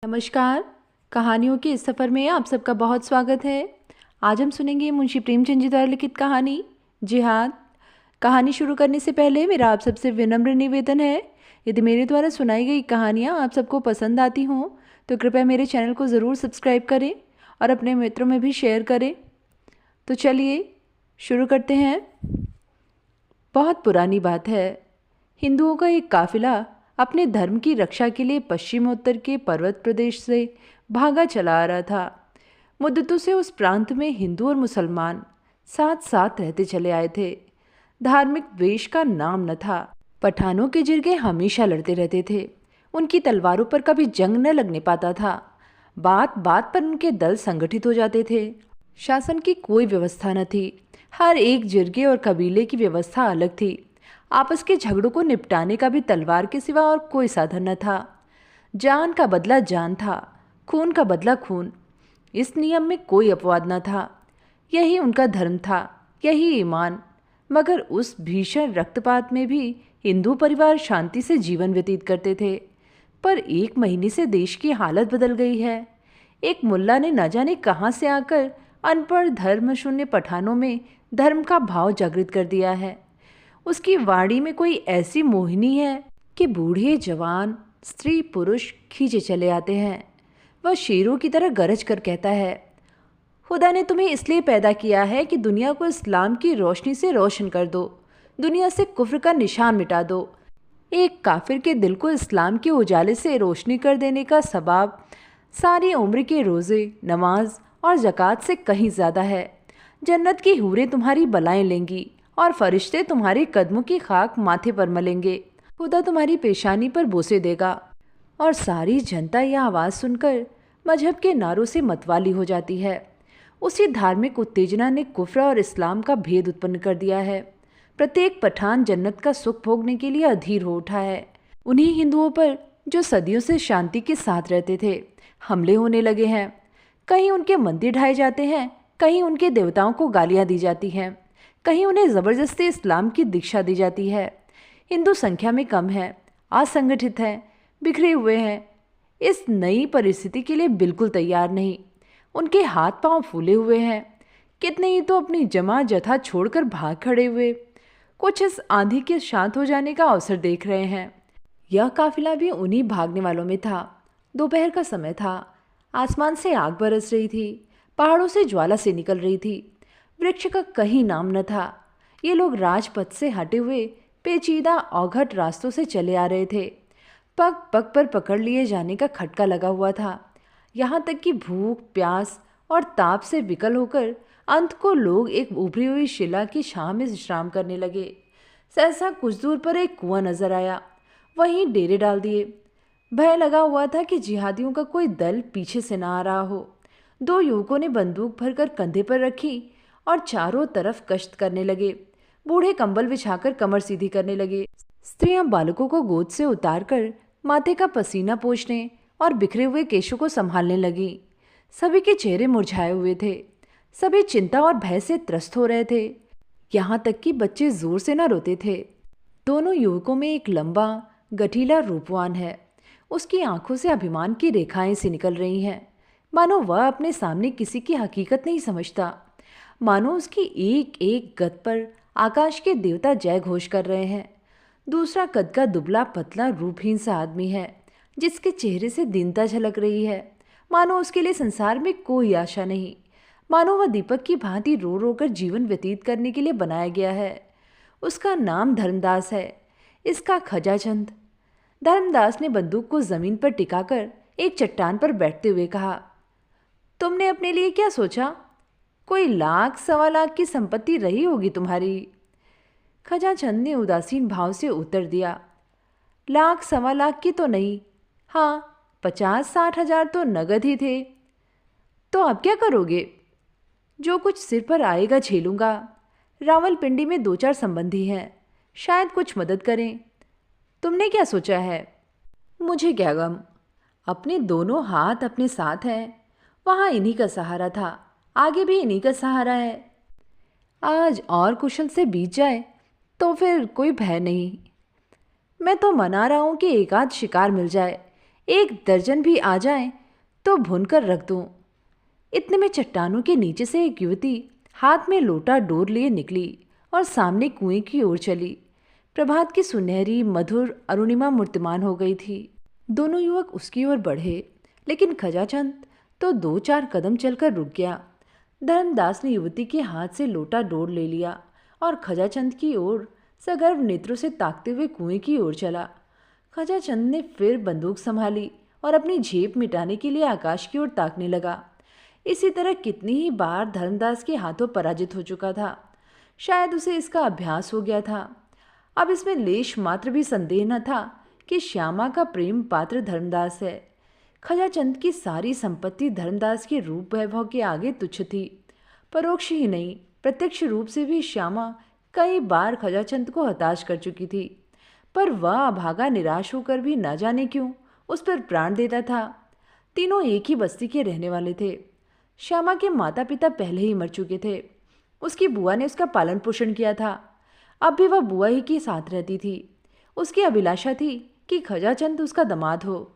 नमस्कार। कहानियों के इस सफ़र में आप सबका बहुत स्वागत है। आज हम सुनेंगे मुंशी प्रेमचंद जी द्वारा लिखित कहानी जिहाद। कहानी शुरू करने से पहले मेरा आप सबसे विनम्र निवेदन है, यदि मेरे द्वारा सुनाई गई कहानियाँ आप सबको पसंद आती हों तो कृपया मेरे चैनल को ज़रूर सब्सक्राइब करें और अपने मित्रों में भी शेयर करें। तो चलिए शुरू करते हैं। बहुत पुरानी बात है। हिंदुओं का एक काफिला अपने धर्म की रक्षा के लिए पश्चिमोत्तर के पर्वत प्रदेश से भागा चला आ रहा था। मुद्दतों से उस प्रांत में हिंदू और मुसलमान साथ साथ रहते चले आए थे। धार्मिक द्वेष का नाम न था। पठानों के जिरगे हमेशा लड़ते रहते थे। उनकी तलवारों पर कभी जंग न लगने पाता था। बात बात पर उनके दल संगठित हो जाते थे। शासन की कोई व्यवस्था न थी। हर एक जिरगे और कबीले की व्यवस्था अलग थी। आपस के झगड़ों को निपटाने का भी तलवार के सिवा और कोई साधन न था। जान का बदला जान था, खून का बदला खून। इस नियम में कोई अपवाद न था। यही उनका धर्म था, यही ईमान। मगर उस भीषण रक्तपात में भी हिंदू परिवार शांति से जीवन व्यतीत करते थे। पर 1 महीने से देश की हालत बदल गई है। एक मुल्ला ने न जाने कहाँ से आकर अनपढ़ धर्मशून्य पठानों में धर्म का भाव जागृत कर दिया है। उसकी वाणी में कोई ऐसी मोहिनी है कि बूढ़े जवान स्त्री पुरुष खींचे चले आते हैं। वह शेरों की तरह गरज कर कहता है, खुदा ने तुम्हें इसलिए पैदा किया है कि दुनिया को इस्लाम की रोशनी से रोशन कर दो, दुनिया से कुफ्र का निशान मिटा दो। एक काफिर के दिल को इस्लाम के उजाले से रोशनी कर देने का सवाब सारी उम्र के रोज़े, नमाज और ज़कात से कहीं ज़्यादा है। जन्नत की हूरें तुम्हारी बलाएं लेंगी और फरिश्ते तुम्हारे कदमों की खाक माथे पर मलेंगे। खुदा तुम्हारी पेशानी पर बोसे देगा। और सारी जनता यह आवाज़ सुनकर मजहब के नारों से मतवाली हो जाती है। उसी धार्मिक उत्तेजना ने कुफ्र और इस्लाम का भेद उत्पन्न कर दिया है। प्रत्येक पठान जन्नत का सुख भोगने के लिए अधीर हो उठा है। उन्हीं हिंदुओं पर जो सदियों से शांति के साथ रहते थे हमले होने लगे हैं। कहीं उनके मंदिर ढाए जाते हैं, कहीं उनके देवताओं को गालियां दी जाती हैं, कहीं उन्हें ज़बरदस्ती इस्लाम की दीक्षा दी जाती है। हिंदू संख्या में कम है, असंगठित हैं, बिखरे हुए हैं। इस नई परिस्थिति के लिए बिल्कुल तैयार नहीं। उनके हाथ पांव फूले हुए हैं। कितने ही तो अपनी जमा जथा छोड़कर भाग खड़े हुए, कुछ इस आंधी के शांत हो जाने का अवसर देख रहे हैं। यह काफिला भी उन्हीं भागने वालों में था। दोपहर का समय था। आसमान से आग बरस रही थी, पहाड़ों से ज्वाला से निकल रही थी। वृक्ष का कहीं नाम न था। ये लोग राजपथ से हटे हुए पेचीदा औघट रास्तों से चले आ रहे थे। पग पग पर पकड़ लिए जाने का खटका लगा हुआ था। यहाँ तक कि भूख, प्यास और ताप से विकल होकर अंत को लोग एक उभरी हुई शिला की छांव में विश्राम करने लगे। सहसा कुछ दूर पर एक कुआं नजर आया। वहीं डेरे डाल दिए। भय लगा हुआ था कि जिहादियों का कोई दल पीछे से ना आ रहा हो। 2 युवकों ने बंदूक भरकर कंधे पर रखी और चारों तरफ गश्त करने लगे। बूढ़े कंबल बिछाकर कमर सीधी करने लगे। स्त्रियां बालकों को गोद से उतारकर माथे का पसीना पोंछने और बिखरे हुए केशों को संभालने लगी। सभी के चेहरे मुरझाए हुए थे। सभी चिंता और भय से त्रस्त हो रहे थे। यहाँ तक कि बच्चे जोर से न रोते थे। दोनों युवकों में एक लंबा गठीला रूपवान है। उसकी आंखों से अभिमान की रेखाएं सी निकल रही हैं, मानो वह अपने सामने किसी की हकीकत नहीं समझता। मानो उसकी एक एक गत पर आकाश के देवता जय घोष कर रहे हैं। दूसरा कद का दुबला पतला रूपहीन सा आदमी है, जिसके चेहरे से दीनता झलक रही है। मानो उसके लिए संसार में कोई आशा नहीं। मानो वह दीपक की भांति रो रो कर जीवन व्यतीत करने के लिए बनाया गया है। उसका नाम धर्मदास है, इसका खजाचंद। धर्मदास ने बंदूक को जमीन पर टिकाकर एक चट्टान पर बैठते हुए कहा, तुमने अपने लिए क्या सोचा? कोई 1,00,000-1,15,00,000 की संपत्ति रही होगी तुम्हारी। खजाचंद ने उदासीन भाव से उत्तर दिया, 1,00,000-1,15,00,000 की तो नहीं, हाँ 50-60 हजार तो नगद ही थे। तो अब क्या करोगे? जो कुछ सिर पर आएगा झेलूंगा। रावलपिंडी में 2-4 संबंधी हैं, शायद कुछ मदद करें। तुमने क्या सोचा है? मुझे क्या गम, अपने दोनों हाथ अपने साथ हैं। वहाँ इन्हीं का सहारा था, आगे भी इन्हीं का सहारा है। आज और कुशल से बीत जाए तो फिर कोई भय नहीं। मैं तो मना रहा हूँ कि एक आध शिकार मिल जाए, 1 दर्जन भी आ जाएं तो भूनकर रख दूं। इतने में चट्टानों के नीचे से एक युवती हाथ में लोटा डोर लिए निकली और सामने कुएं की ओर चली। प्रभात की सुनहरी मधुर अरुणिमा मूर्तिमान हो गई थी। दोनों युवक उसकी ओर बढ़े, लेकिन खजाचंद तो 2-4 कदम चलकर रुक गया। धर्मदास ने युवती के हाथ से लोटा डोर ले लिया और खजाचंद की ओर सगर्व नेत्रों से ताकते हुए कुएं की ओर चला। खजाचंद ने फिर बंदूक संभाली और अपनी झेप मिटाने के लिए आकाश की ओर ताकने लगा। इसी तरह कितनी ही बार धर्मदास के हाथों पराजित हो चुका था। शायद उसे इसका अभ्यास हो गया था। अब इसमें लेश मात्र भी संदेह न था कि श्यामा का प्रेम पात्र धर्मदास है। खजाचंद की सारी संपत्ति धर्मदास के रूप वैभव के आगे तुच्छ थी। परोक्ष ही नहीं, प्रत्यक्ष रूप से भी श्यामा कई बार खजाचंद को हताश कर चुकी थी, पर वह अभागा निराश होकर भी न जाने क्यों उस पर प्राण देता था। तीनों एक ही बस्ती के रहने वाले थे। श्यामा के माता पिता पहले ही मर चुके थे। उसकी बुआ ने उसका पालन पोषण किया था। अब भी वह बुआ ही के साथ रहती थी। उसकी अभिलाषा थी कि खजाचंद उसका दामाद हो,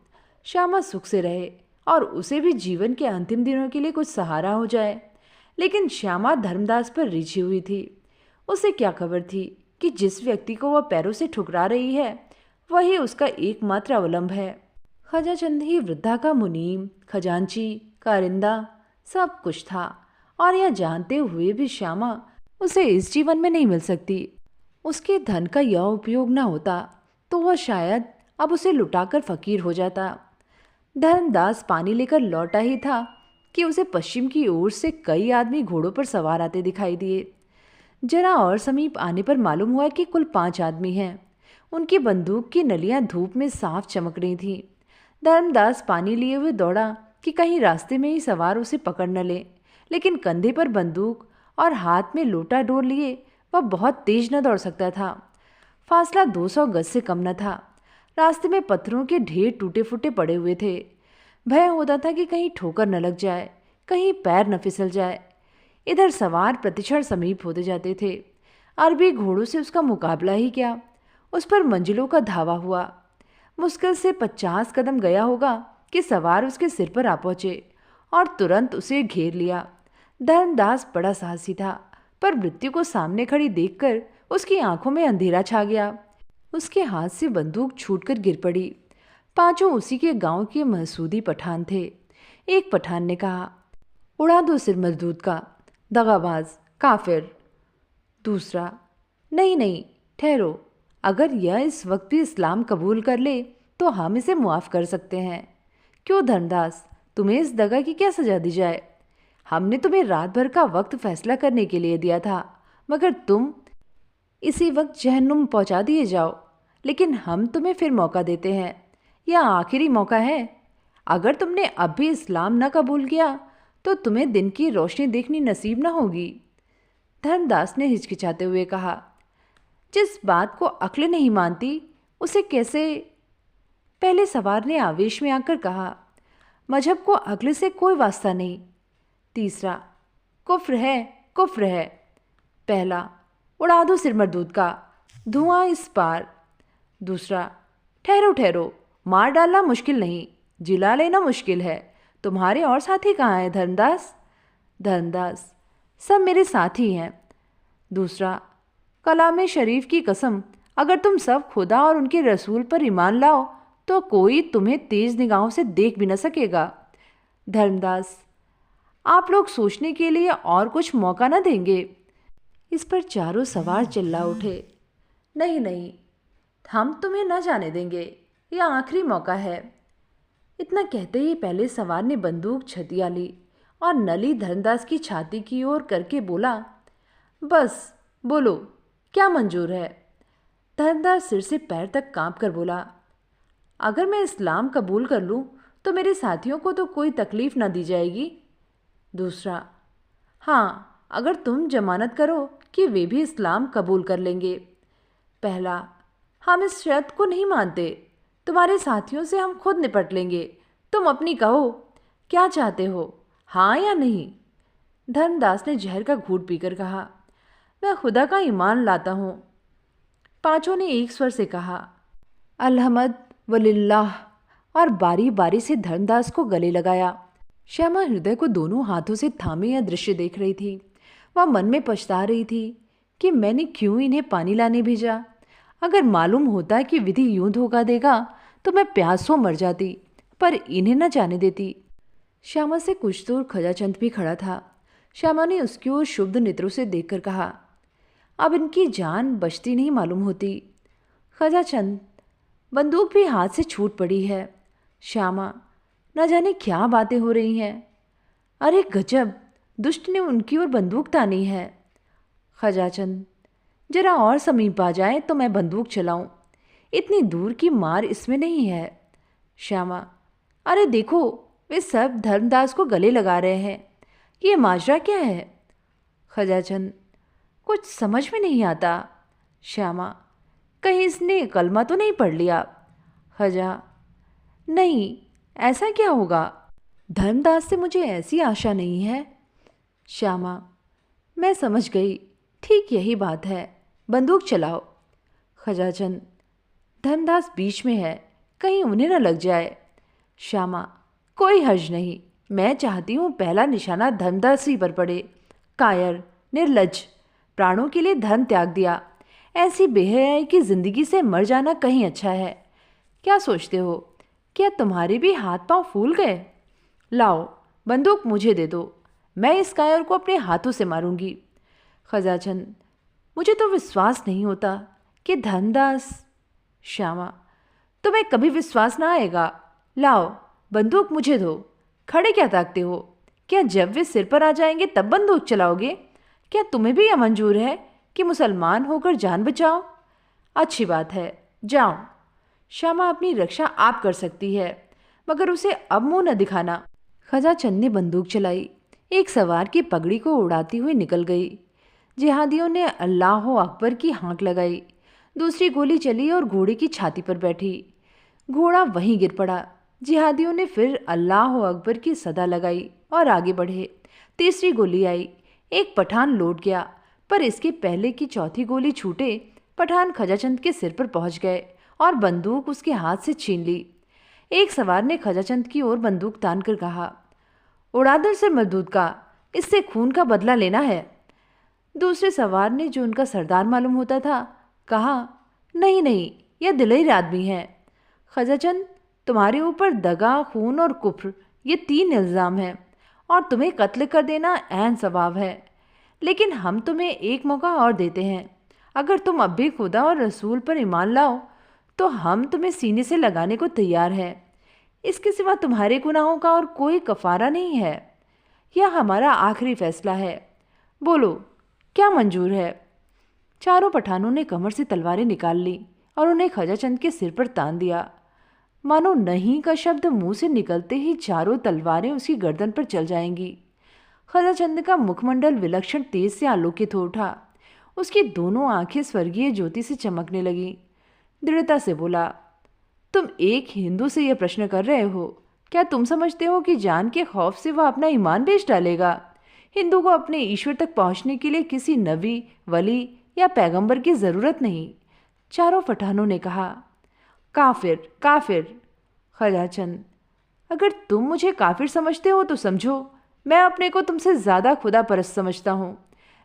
श्यामा सुख से रहे और उसे भी जीवन के अंतिम दिनों के लिए कुछ सहारा हो जाए। लेकिन श्यामा धर्मदास पर रिझी हुई थी। उसे क्या खबर थी कि जिस व्यक्ति को वह पैरों से ठुकरा रही है वही उसका एकमात्र अवलंब है। खजाचंद ही वृद्धा का मुनीम, खजांची, कारिंदा सब कुछ था, और यह जानते हुए भी श्यामा उसे इस जीवन में नहीं मिल सकती। उसके धन का यह उपयोग न होता तो वह शायद अब उसे लुटाकर फकीर हो जाता। धर्मदास पानी लेकर लौटा ही था कि उसे पश्चिम की ओर से कई आदमी घोड़ों पर सवार आते दिखाई दिए। जरा और समीप आने पर मालूम हुआ कि कुल 5 आदमी हैं। उनकी बंदूक की नलियां धूप में साफ चमक रही थीं। धर्मदास पानी लिए हुए दौड़ा कि कहीं रास्ते में ही सवार उसे पकड़ न ले, लेकिन कंधे पर बंदूक और हाथ में लोटा डोर लिए वह बहुत तेज न दौड़ सकता था। फासला 200 गज से कम न था। रास्ते में पत्थरों के ढेर टूटे फूटे पड़े हुए थे। भय होता था कि कहीं ठोकर न लग जाए, कहीं पैर न फिसल जाए। इधर सवार प्रतिक्षण समीप होते जाते थे। अरबी घोड़ों से उसका मुकाबला ही क्या, उस पर मंजिलों का धावा हुआ। मुश्किल से 50 कदम गया होगा कि सवार उसके सिर पर आ पहुंचे और तुरंत उसे घेर लिया। धर्मदास बड़ा साहसी था, पर मृत्यु को सामने खड़ी देखकर उसकी आंखों में अंधेरा छा गया। उसके हाथ से बंदूक छूटकर गिर पड़ी। 5 उसी के गांव के महसूदी पठान थे। एक पठान ने कहा, उड़ा दो सिर मजदूद का, दगाबाज, काफिर। दूसरा, नहीं नहीं, ठहरो, अगर यह इस वक्त भी इस्लाम कबूल कर ले तो हम इसे मुआफ़ कर सकते हैं। क्यों धर्मदास, तुम्हें इस दगा की क्या सजा दी जाए? हमने तुम्हें रात भर का वक्त फैसला करने के लिए दिया था, मगर तुम इसी वक्त जहन्नुम पहुंचा दिए जाओ। लेकिन हम तुम्हें फिर मौका देते हैं, यह आखिरी मौका है। अगर तुमने अब भी इस्लाम न कबूल किया तो तुम्हें दिन की रोशनी देखनी नसीब न होगी। धर्मदास ने हिचकिचाते हुए कहा, जिस बात को अक्ल नहीं मानती उसे कैसे। पहले सवार ने आवेश में आकर कहा, मजहब को अक्ल से कोई वास्ता नहीं। तीसरा, कुफ्र है, कुफ्र है। पहला, उड़ा दो सिर मरदूद का, धुआं इस पार। दूसरा, ठहरो ठहरो, मार डालना मुश्किल नहीं, जिला लेना मुश्किल है। तुम्हारे और साथी कहाँ हैं धर्मदास? धर्मदास, सब मेरे साथी हैं। दूसरा, कलाम शरीफ की कसम, अगर तुम सब खुदा और उनके रसूल पर ईमान लाओ तो कोई तुम्हें तेज निगाहों से देख भी न सकेगा। धर्मदास, आप लोग सोचने के लिए और कुछ मौका न देंगे? इस पर चारों सवार चिल्ला उठे, नहीं नहीं, हम तुम्हें न जाने देंगे, यह आखिरी मौका है। इतना कहते ही पहले सवार ने बंदूक छतिया ली और नली धर्मदास की छाती की ओर करके बोला, बस बोलो, क्या मंजूर है? धर्मदास सिर से पैर तक कांप कर बोला, अगर मैं इस्लाम कबूल कर लूँ तो मेरे साथियों को तो कोई तकलीफ न दी जाएगी। दूसरा, हाँ, अगर तुम जमानत करो कि वे भी इस्लाम कबूल कर लेंगे। पहला, हम इस शर्त को नहीं मानते, तुम्हारे साथियों से हम खुद निपट लेंगे। तुम अपनी कहो, क्या चाहते हो, हाँ या नहीं? धर्मदास ने जहर का घूंट पीकर कहा, मैं खुदा का ईमान लाता हूँ। 5 ने एक स्वर से कहा, अलहमद वलिल्लाह, और बारी बारी से धर्मदास को गले लगाया। श्यामा हृदय को दोनों हाथों से थामे यह दृश्य देख रही थी। वह मन में पछता रही थी कि मैंने क्यों इन्हें पानी लाने भेजा। अगर मालूम होता कि विधि यूं धोखा देगा तो मैं प्यासों मर जाती, पर इन्हें न जाने देती। श्यामा से कुछ दूर खजाचंद भी खड़ा था। श्यामा ने उसकी ओर शुद्ध नेत्रों से देखकर कहा, अब इनकी जान बचती नहीं मालूम होती। खजाचंद, बंदूक भी हाथ से छूट पड़ी है। श्यामा, न जाने क्या बातें हो रही हैं। अरे गजब, दुष्ट ने उनकी ओर बंदूक तानी है। खजाचंद, जरा और समीप आ जाए तो मैं बंदूक चलाऊं। इतनी दूर की मार इसमें नहीं है। श्यामा, अरे देखो, वे सब धर्मदास को गले लगा रहे हैं। ये माजरा क्या है? खजाचंद, कुछ समझ में नहीं आता। श्यामा, कहीं इसने कलमा तो नहीं पढ़ लिया? खजा, नहीं, ऐसा क्या होगा? धर्मदास से मुझे ऐसी आशा नहीं है। श्यामा, मैं समझ गई, ठीक यही बात है, बंदूक चलाओ। खजाचंद, धर्मदास बीच में है, कहीं उन्हें न लग जाए। श्यामा, कोई हर्ज नहीं, मैं चाहती हूँ पहला निशाना धर्मदास ही पर पड़े। कायर, निर्लज्ज, प्राणों के लिए धर्म त्याग दिया। ऐसी बेहयाई की जिंदगी से मर जाना कहीं अच्छा है। क्या सोचते हो, क्या तुम्हारे भी हाथ पांव फूल गए? लाओ, बंदूक मुझे दे दो, मैं इस कायर को अपने हाथों से मारूंगी। खजाचंद, मुझे तो विश्वास नहीं होता कि धर्मदास। श्यामा, तुम्हें कभी विश्वास ना आएगा। लाओ, बंदूक मुझे दो। खड़े क्या ताकते हो? क्या जब वे सिर पर आ जाएंगे तब बंदूक चलाओगे? क्या तुम्हें भी यह मंजूर है कि मुसलमान होकर जान बचाओ? अच्छी बात है, जाओ। श्यामा, अपनी रक्षा आप कर सकती है, मगर उसे अब मुंह न दिखाना। खजाचंद ने बंदूक चलाई, एक सवार की पगड़ी को उड़ाती हुई निकल गई। जिहादियों ने अल्लाह अकबर की हाँक लगाई। दूसरी गोली चली और घोड़े की छाती पर बैठी। घोड़ा वहीं गिर पड़ा। जिहादियों ने फिर अल्लाह अकबर की सदा लगाई और आगे बढ़े। तीसरी गोली आई, एक पठान लौट गया, पर इसके पहले की चौथी गोली छूटे पठान खजाचंद के सिर पर पहुंच गए और बंदूक उसके हाथ से छीन ली। एक सवार ने खजाचंद की ओर बंदूक तान कर कहा, उड़ा दो सिर मरदूद का, इससे खून का बदला लेना है। दूसरे सवार ने, जो उनका सरदार मालूम होता था, कहा, नहीं नहीं, यह दिलेर आदमी है। खजाचंद, तुम्हारे ऊपर दगा, खून और कुफ्र, ये 3 इल्ज़ाम हैं और तुम्हें कत्ल कर देना ऐन सवाब है। लेकिन हम तुम्हें एक मौका और देते हैं। अगर तुम अब भी खुदा और रसूल पर ईमान लाओ तो हम तुम्हें सीने से लगाने को तैयार हैं। इसके सिवा तुम्हारे गुनाहों का और कोई कफारा नहीं है। यह हमारा आखिरी फैसला है। बोलो, क्या मंजूर है? चारों पठानों ने कमर से तलवारें निकाल ली और उन्हें खजाचंद के सिर पर तान दिया। मानो नहीं का शब्द मुंह से निकलते ही चारों तलवारें उसकी गर्दन पर चल जाएंगी। खजाचंद का मुखमंडल विलक्षण तेज से आलोकित हो उठा। उसकी दोनों आंखें स्वर्गीय ज्योति से चमकने लगीं। दृढ़ता से बोला, तुम एक हिंदू से यह प्रश्न कर रहे हो? क्या तुम समझते हो कि जान के खौफ से वह अपना ईमान बेच डालेगा? हिंदू को अपने ईश्वर तक पहुंचने के लिए किसी नबी, वली या पैगंबर की जरूरत नहीं। चारों पठानों ने कहा, काफिर, काफिर। खजाचंद, अगर तुम मुझे काफिर समझते हो तो समझो, मैं अपने को तुमसे ज्यादा खुदा परस्त समझता हूँ।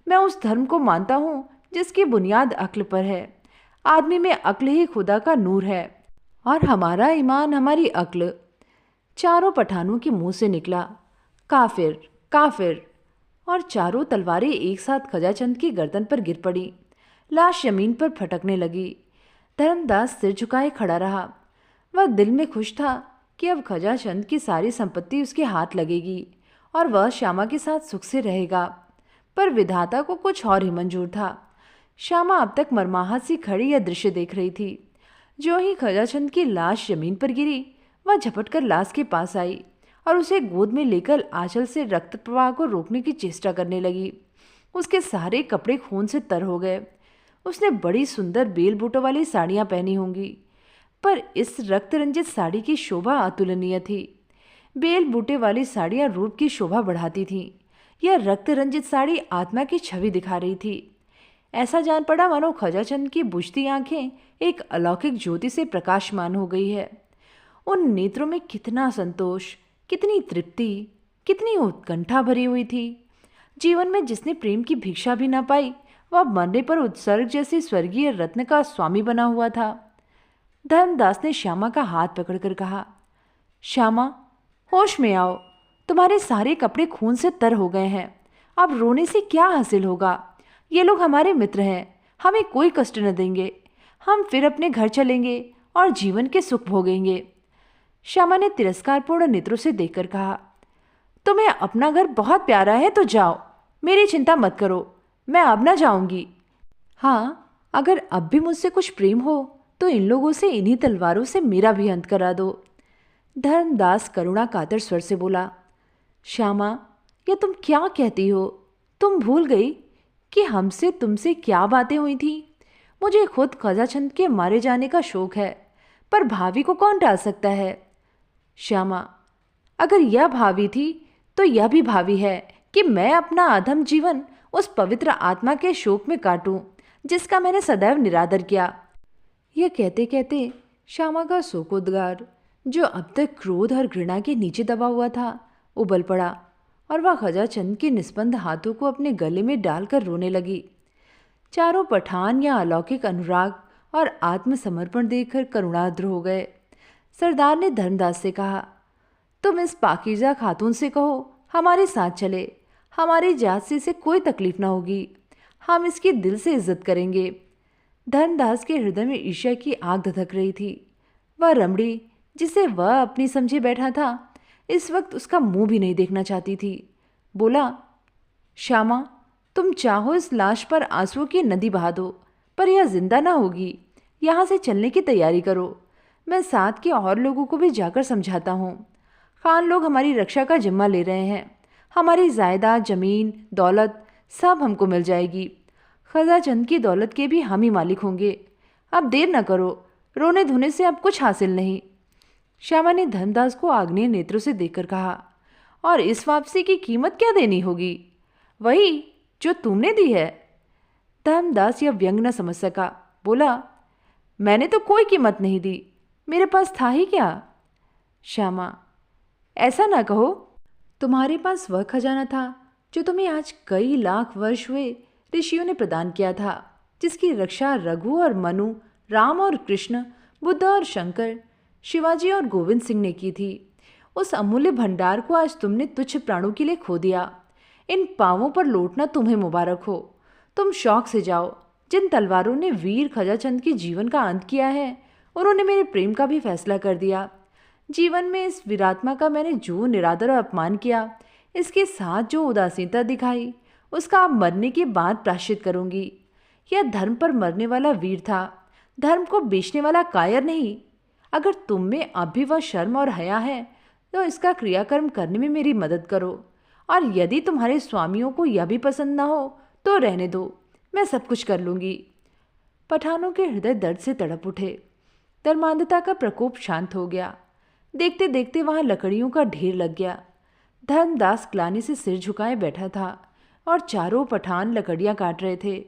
मैं उस धर्म को मानता हूँ जिसकी बुनियाद अक्ल पर है। आदमी में अक्ल ही खुदा का नूर है और हमारा ईमान हमारी अक्ल। चारों पठानों के मुंह से निकला, काफिर, काफिर, और चारों तलवारें एक साथ खजाचंद की गर्दन पर गिर पड़ी। लाश जमीन पर फटकने लगी। धर्मदास सिर झुकाए खड़ा रहा। वह दिल में खुश था कि अब खजाचंद की सारी संपत्ति उसके हाथ लगेगी और वह श्यामा के साथ सुख से रहेगा। पर विधाता को कुछ और ही मंजूर था। श्यामा अब तक मरमाहत सी खड़ी यह दृश्य देख रही थी। जो ही खजाचंद की लाश जमीन पर गिरी, वह झपटकर लाश के पास आई और उसे गोद में लेकर आंचल से रक्त प्रवाह को रोकने की चेष्टा करने लगी। उसके सारे कपड़े खून से तर हो गए। उसने बड़ी सुंदर बेल बूटों वाली साड़ियाँ पहनी होंगी, पर इस रक्त रंजित साड़ी की शोभा अतुलनीय थी। बेल बूटे वाली साड़ियाँ रूप की शोभा बढ़ाती थीं। यह रक्त रंजित साड़ी आत्मा की छवि दिखा रही थी। ऐसा जान पड़ा मानो खजाचंद की बुझती आंखें एक अलौकिक ज्योति से प्रकाशमान हो गई है। उन नेत्रों में कितना संतोष, कितनी तृप्ति, कितनी उत्कंठा भरी हुई थी। जीवन में जिसने प्रेम की भिक्षा भी ना पाई, वह मरने पर उत्सर्ग जैसे स्वर्गीय रत्न का स्वामी बना हुआ था। धर्मदास ने श्यामा का हाथ पकड़कर कहा, श्यामा, होश में आओ। तुम्हारे सारे कपड़े खून से तर हो गए हैं। अब रोने से क्या हासिल होगा? ये लोग हमारे मित्र हैं, हमें कोई कष्ट न देंगे। हम फिर अपने घर चलेंगे और जीवन के सुख भोगेंगे। श्यामा ने तिरस्कारपूर्ण नेत्रों से देखकर कहा, तुम्हें अपना घर बहुत प्यारा है तो जाओ, मेरी चिंता मत करो, मैं अब ना जाऊंगी। हाँ, अगर अब भी मुझसे कुछ प्रेम हो तो इन लोगों से, इन्हीं तलवारों से मेरा भी अंत करा दो। धर्मदास करुणा कातर स्वर से बोला, श्यामा, ये तुम क्या कहती हो? तुम भूल गई कि हमसे तुमसे क्या बातें हुई थी? मुझे खुद खजाचंद के मारे जाने का शौक है, पर भावी को कौन टाल सकता है? श्यामा, अगर यह भावी थी तो यह भी भावी है कि मैं अपना अधम जीवन उस पवित्र आत्मा के शोक में काटूं जिसका मैंने सदैव निरादर किया। यह कहते कहते श्यामा का शोकोद्गार, जो अब तक क्रोध और घृणा के नीचे दबा हुआ था, उबल पड़ा और वह खजाचंद के निस्पंद हाथों को अपने गले में डालकर रोने लगी। चारों पठान या अलौकिक अनुराग और आत्मसमर्पण देखकर करुणाद्र हो गए। सरदार ने धर्मदास से कहा, तुम इस पाकीज़ा खातून से कहो हमारे साथ चले, हमारी जात से इसे कोई तकलीफ ना होगी, हम इसकी दिल से इज्जत करेंगे। धर्मदास के हृदय में ईर्ष्या की आग धधक रही थी। वह रमणी जिसे वह अपनी समझे बैठा था, इस वक्त उसका मुंह भी नहीं देखना चाहती थी। बोला, श्यामा, तुम चाहो इस लाश पर आंसुओं की नदी बहा दो, पर यह जिंदा ना होगी। यहाँ से चलने की तैयारी करो। मैं साथ के और लोगों को भी जाकर समझाता हूँ। खान लोग हमारी रक्षा का जिम्मा ले रहे हैं। हमारी जायदाद, जमीन, दौलत सब हमको मिल जाएगी। खजाचंद की दौलत के भी हम ही मालिक होंगे। अब देर न करो, रोने धोने से अब कुछ हासिल नहीं। श्यामा ने धर्मदास को आग्नेय नेत्रों से देखकर कहा, और इस वापसी की कीमत क्या देनी होगी? वही जो तुमने दी है। धर्मदास यह व्यंग न समझ सका। बोला, मैंने तो कोई कीमत नहीं दी, मेरे पास था ही क्या? श्यामा, ऐसा ना कहो। तुम्हारे पास वह खजाना था जो तुम्हें आज कई लाख वर्ष हुए ऋषियों ने प्रदान किया था, जिसकी रक्षा रघु और मनु, राम और कृष्ण, बुद्ध और शंकर, शिवाजी और गोविंद सिंह ने की थी। उस अमूल्य भंडार को आज तुमने तुच्छ प्राणों के लिए खो दिया। इन पांवों पर लौटना तुम्हें मुबारक हो। तुम शौक से जाओ। जिन तलवारों ने वीर खजाचंद के जीवन का अंत किया है, उन्होंने मेरे प्रेम का भी फैसला कर दिया। जीवन में इस वीरात्मा का मैंने जो निरादर और अपमान किया, इसके साथ जो उदासीनता दिखाई, उसका अब मरने के बाद प्रायश्चित करूंगी। यह धर्म पर मरने वाला वीर था, धर्म को बेचने वाला कायर नहीं। अगर तुम में अब भी वह शर्म और हया है तो इसका क्रियाकर्म करने में मेरी मदद करो, और यदि तुम्हारे स्वामियों को यह भी पसंद न हो तो रहने दो, मैं सब कुछ कर लूँगी। पठानों के हृदय दर्द से तड़प उठे। धर्मांधता का प्रकोप शांत हो गया। देखते देखते वहां लकड़ियों का ढेर लग गया। धर्मदास ग्लानि से सिर झुकाए बैठा था और चारों पठान लकड़ियां काट रहे थे।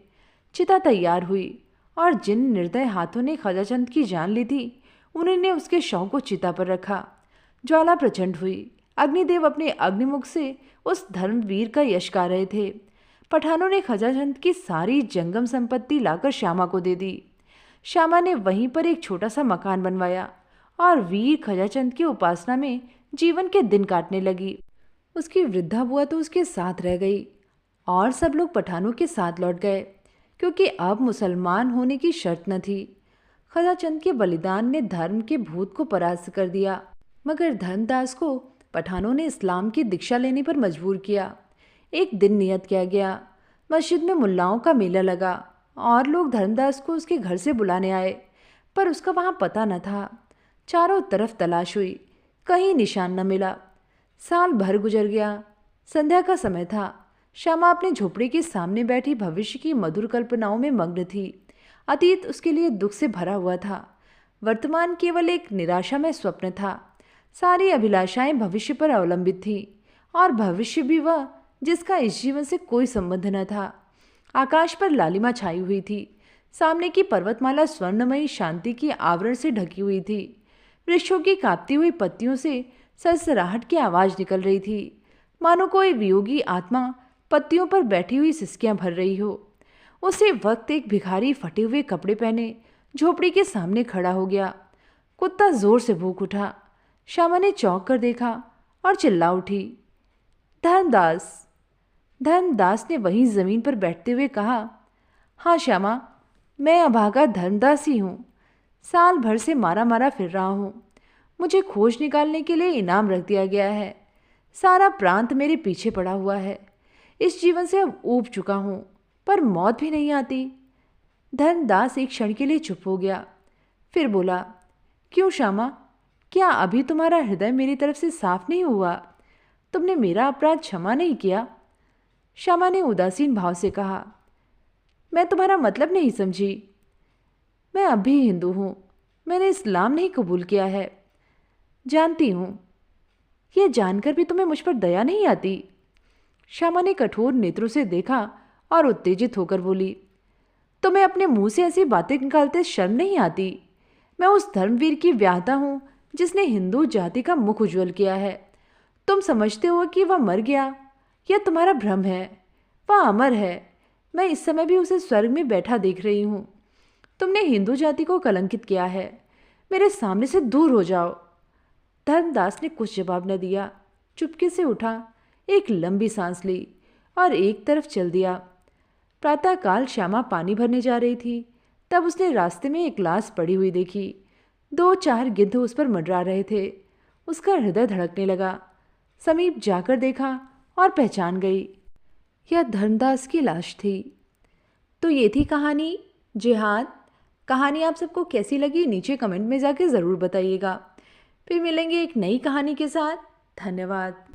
चिता तैयार हुई और जिन निर्दय हाथों ने खजाचंद की जान ली थी, उन्होंने उसके शव को चिता पर रखा। ज्वाला प्रचंड हुई। अग्निदेव अपने अग्निमुख से उस धर्मवीर का यश गा रहे थे। पठानों ने खजाचंद की सारी जंगम संपत्ति लाकर श्यामा को दे दी। श्यामा ने वहीं पर एक छोटा सा मकान बनवाया और वीर खजाचंद की उपासना में जीवन के दिन काटने लगी। उसकी वृद्धा बुआ तो उसके साथ रह गई और सब लोग पठानों के साथ लौट गए, क्योंकि अब मुसलमान होने की शर्त न थी। खजाचंद के बलिदान ने धर्म के भूत को परास्त कर दिया, मगर धर्मदास को पठानों ने इस्लाम की दीक्षा लेने पर मजबूर किया। एक दिन नियत किया गया। मस्जिद में मुल्लाओं का मेला लगा और लोग धर्मदास को उसके घर से बुलाने आए, पर उसका वहाँ पता न था। चारों तरफ तलाश हुई, कहीं निशान न मिला। साल भर गुजर गया। संध्या का समय था। श्यामा अपने झोपड़ी के सामने बैठी भविष्य की मधुर कल्पनाओं में मग्न थी। अतीत उसके लिए दुख से भरा हुआ था। वर्तमान केवल एक निराशामय स्वप्न था। सारी अभिलाषाएं भविष्य पर अवलंबित थी, और भविष्य भी वह जिसका इस जीवन से कोई संबंध न था। आकाश पर लालिमा छाई हुई थी। सामने की पर्वतमाला स्वर्णमयी शांति की आवरण से ढकी हुई थी। वृक्षों की कांपती हुई पत्तियों से सरसराहट की आवाज़ निकल रही थी, मानो कोई वियोगी आत्मा पत्तियों पर बैठी हुई सिसकियां भर रही हो। उसी वक्त एक भिखारी फटे हुए कपड़े पहने झोपड़ी के सामने खड़ा हो गया। कुत्ता जोर से भूख उठा। श्यामा ने चौंक कर देखा और चिल्ला उठी, धर्मदास। धर्मदास ने वहीं जमीन पर बैठते हुए कहा, हाँ श्यामा, मैं अभागा धर्मदास ही हूँ। साल भर से मारा मारा फिर रहा हूँ। मुझे खोज निकालने के लिए इनाम रख दिया गया है। सारा प्रांत मेरे पीछे पड़ा हुआ है। इस जीवन से अब ऊब चुका हूँ, पर मौत भी नहीं आती। धर्मदास एक क्षण के लिए चुप हो गया, फिर बोला, क्यों श्यामा, क्या अभी तुम्हारा हृदय मेरी तरफ से साफ नहीं हुआ? तुमने मेरा अपराध क्षमा नहीं किया? श्यामा ने उदासीन भाव से कहा, मैं तुम्हारा मतलब नहीं समझी। मैं अब भी हिंदू हूँ। मैंने इस्लाम नहीं कबूल किया है। जानती हूँ। यह जानकर भी तुम्हें मुझ पर दया नहीं आती? श्यामा ने कठोर नेत्रों से देखा और उत्तेजित होकर बोली, तुम्हें अपने मुंह से ऐसी बातें निकालते शर्म नहीं आती? मैं उस धर्मवीर की व्याहता हूँ जिसने हिंदू जाति का मुख उज्ज्वल किया है। तुम समझते हो कि वह मर गया? यह तुम्हारा भ्रम है। वह अमर है। मैं इस समय भी उसे स्वर्ग में बैठा देख रही हूँ। तुमने हिंदू जाति को कलंकित किया है। मेरे सामने से दूर हो जाओ। धर्मदास ने कुछ जवाब न दिया। चुपके से उठा, एक लंबी सांस ली और एक तरफ चल दिया। प्रातःकाल श्यामा पानी भरने जा रही थी, तब उसने रास्ते में एक लाश पड़ी हुई देखी। 2-4 गिद्ध उस पर मंडरा रहे थे। उसका हृदय धड़कने लगा। समीप जाकर देखा और पहचान गई, यह धर्मदास की लाश थी। तो ये थी कहानी जिहाद। कहानी आप सबको कैसी लगी नीचे कमेंट में जाके ज़रूर बताइएगा। फिर मिलेंगे एक नई कहानी के साथ। धन्यवाद।